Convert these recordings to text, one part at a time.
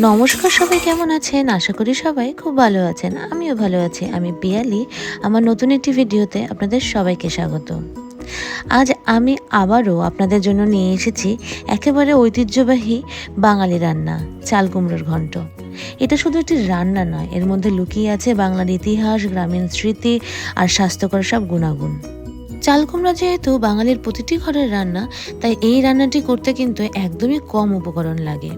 নমস্কার, সবাই কেমন আছেন? আশা করি সবাই খুব ভালো আছেন। আমিও ভালো আছি। আমি পিয়ালি। আমার নতুন একটি ভিডিওতে আপনাদের সবাইকে স্বাগত। আজ আমি আবারও আপনাদের জন্য নিয়ে এসেছি একেবারে ঐতিহ্যবাহী বাঙালি রান্না, চাল কুমড়োর ঘন্ট। এটা শুধু একটি রান্না নয়, এর মধ্যে লুকিয়ে আছে বাংলার ইতিহাস, গ্রামীণ স্মৃতি আর স্বাস্থ্যকর সব গুণাগুণ। চাল কুমড়া যেহেতু বাঙালির প্রতিটি ঘরের রান্না, তাই এই রান্নাটি করতে কিন্তু একদমই কম উপকরণ লাগে।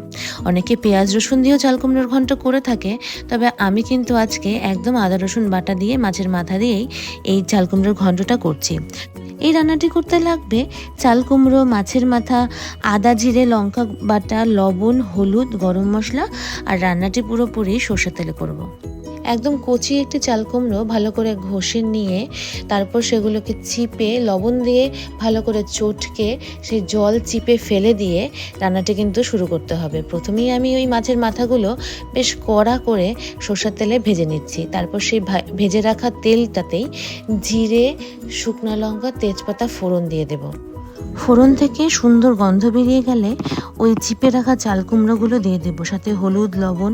অনেকে পেঁয়াজ রসুন দিয়েও চাল কুমড়োর ঘন্ট করে থাকে, তবে আমি কিন্তু আজকে একদম আদা রসুন বাটা দিয়ে মাছের মাথা দিয়েই এই চাল কুমড়োর ঘন্টটা করছি। এই রান্নাটি করতে লাগবে চাল কুমড়ো, মাছের মাথা, আদা জিরে লঙ্কা বাটা, লবণ, হলুদ, গরম মশলা, আর রান্নাটি পুরোপুরি সর্ষের তেলে করব। একদম কচি একটি চাল কুমড়ো ভালো করে ঘষে নিয়ে তারপর সেগুলোকে চিপে লবণ দিয়ে ভালো করে চটকে সেই জল চিপে ফেলে দিয়ে রান্নাটি কিন্তু শুরু করতে হবে। প্রথমেই আমি ওই মাছের মাথাগুলো বেশ কড়া করে সর্ষের তেলে ভেজে নিচ্ছি। তারপর সেই ভেজে রাখা তেলটাতেই জিরে, শুকনো লঙ্কা, তেজপাতা ফোড়ন দিয়ে দেব। ফোড়ন থেকে সুন্দর গন্ধ বেরিয়ে গেলে ওই চিপে রাখা চাল কুমড়োগুলো দিয়ে দেবো, সাথে হলুদ লবণ।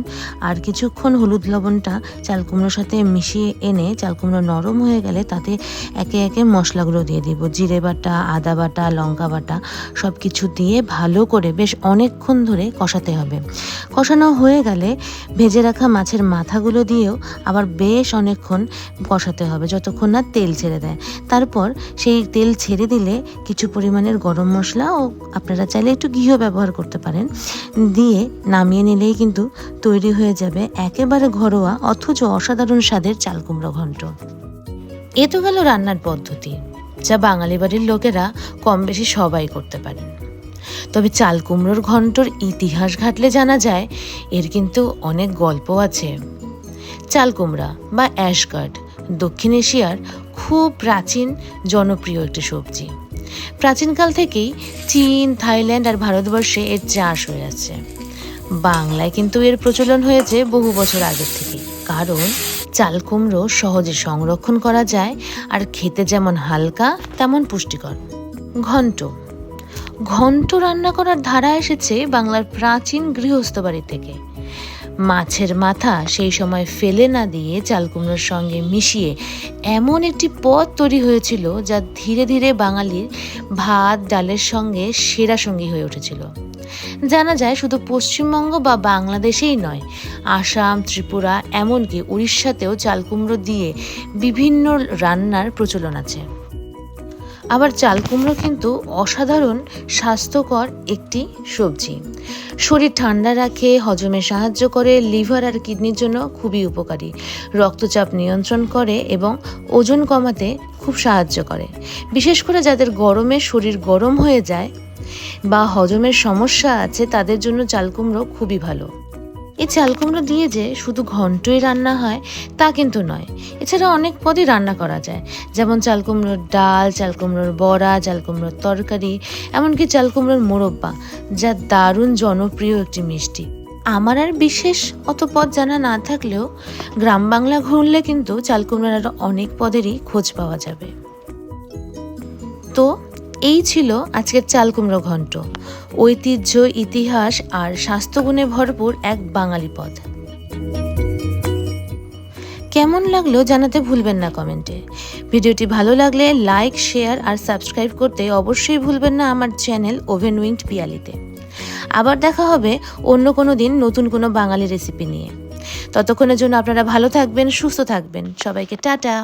আর কিছুক্ষণ হলুদ লবণটা চাল কুমড়োর সাথে মিশিয়ে এনে চাল কুমড়ো নরম হয়ে গেলে তাতে একে একে মশলাগুলো দিয়ে দেবো। জিরে বাটা, আদা বাটা, লঙ্কা বাটা সব কিছু দিয়ে ভালো করে বেশ অনেকক্ষণ ধরে কষাতে হবে। কষানো হয়ে গেলে ভেজে রাখা মাছের মাথাগুলো দিয়েও আবার বেশ অনেকক্ষণ কষাতে হবে, যতক্ষণ না তেল ছেড়ে দেয়। তারপর সেই তেল ছেড়ে দিলে কিছু পরিমাণের গরম মশলা ও আপনারা চাইলে একটু ঘিও ব্যবহার করতে পারেন দিয়ে নামিয়ে নিলেই কিন্তু তৈরি হয়ে যাবে একেবারে ঘরোয়া অথচ অসাধারণ স্বাদের চাল কুমড়ো ঘন্ট। এ তো গেল রান্নার পদ্ধতি, যা বাঙালি বাড়ির লোকেরা কম বেশি সবাই করতে পারেন। তবে চাল কুমড়োর ঘন্টর ইতিহাস ঘাটলে জানা যায় এর কিন্তু অনেক গল্প আছে। চাল কুমড়া বা অ্যাশগার্ড দক্ষিণ এশিয়ার খুব প্রাচীন জনপ্রিয় একটি সবজি। প্রাচীনকাল থেকেই চীন, থাইল্যান্ড আর ভারতবর্ষে এর চাষ হয়ে আছে। বাংলায় কিন্তু এর প্রচলন হয়েছে বহু বছর আগের থেকে, কারণ চাল কুমড়ো সহজে সংরক্ষণ করা যায় আর খেতে যেমন হালকা তেমন পুষ্টিকর। ঘন্ট ঘন্ট রান্না করার ধারা এসেছে বাংলার প্রাচীন গৃহস্থ বাড়ি থেকে। মাছের মাথা সেই সময় ফেলে না দিয়ে চাল কুমড়োর সঙ্গে মিশিয়ে এমন একটি পদ তৈরি হয়েছিল যা ধীরে ধীরে বাঙালির ভাত ডালের সঙ্গে সেরা সঙ্গী হয়ে উঠেছিল। জানা যায় শুধু পশ্চিমবঙ্গ বা বাংলাদেশেই নয়, আসাম, ত্রিপুরা, এমনকি উড়িষ্যাতেও চাল কুমড়ো দিয়ে বিভিন্ন রান্নার প্রচলন আছে। আবার চাল কুমড়ো কিন্তু অসাধারণ স্বাস্থ্যকর একটি সবজি। শরীর ঠান্ডা রাখে, হজমে সাহায্য করে, লিভার আর কিডনির জন্য খুবই উপকারী, রক্তচাপ নিয়ন্ত্রণ করে এবং ওজন কমাতে খুব সাহায্য করে। বিশেষ করে যাদের গরমে শরীর গরম হয়ে যায় বা হজমের সমস্যা আছে তাদের জন্য চাল কুমড়ো খুবই ভালো। এই চাল কুমড়ো দিয়ে যে শুধু ঘন্টই রান্না হয় তা কিন্তু নয়, এছাড়া অনেক পদই রান্না করা যায়, যেমন চাল কুমড়োর ডাল, চাল কুমড়োর বড়া, চাল কুমড়োর তরকারি, এমনকি চাল কুমড়োর মোরব্বা, যা দারুণ জনপ্রিয় একটি মিষ্টি। আমার আর বিশেষ অত পদ জানা না থাকলেও গ্রাম বাংলা ঘুরলে কিন্তু চাল কুমড়োর আরও অনেক পদেরই খোঁজ পাওয়া যাবে। তো এই ছিল আজকের চাল কুমড়ো ঘন্ট, ঐতিহ্য, ইতিহাস আর স্বাস্থ্যগুণে ভরপুর এক বাঙালি পদ। কেমন লাগলো জানাতে ভুলবেন না কমেন্টে। ভিডিওটি ভালো লাগলে লাইক, শেয়ার আর সাবস্ক্রাইব করতে অবশ্যই ভুলবেন না আমার চ্যানেল ওভেন উইংড পিয়ালিতে। আবার দেখা হবে অন্য কোনো দিন নতুন কোনো বাঙালি রেসিপি নিয়ে। ততক্ষণের জন্য আপনারা ভালো থাকবেন, সুস্থ থাকবেন। সবাইকে টাটা।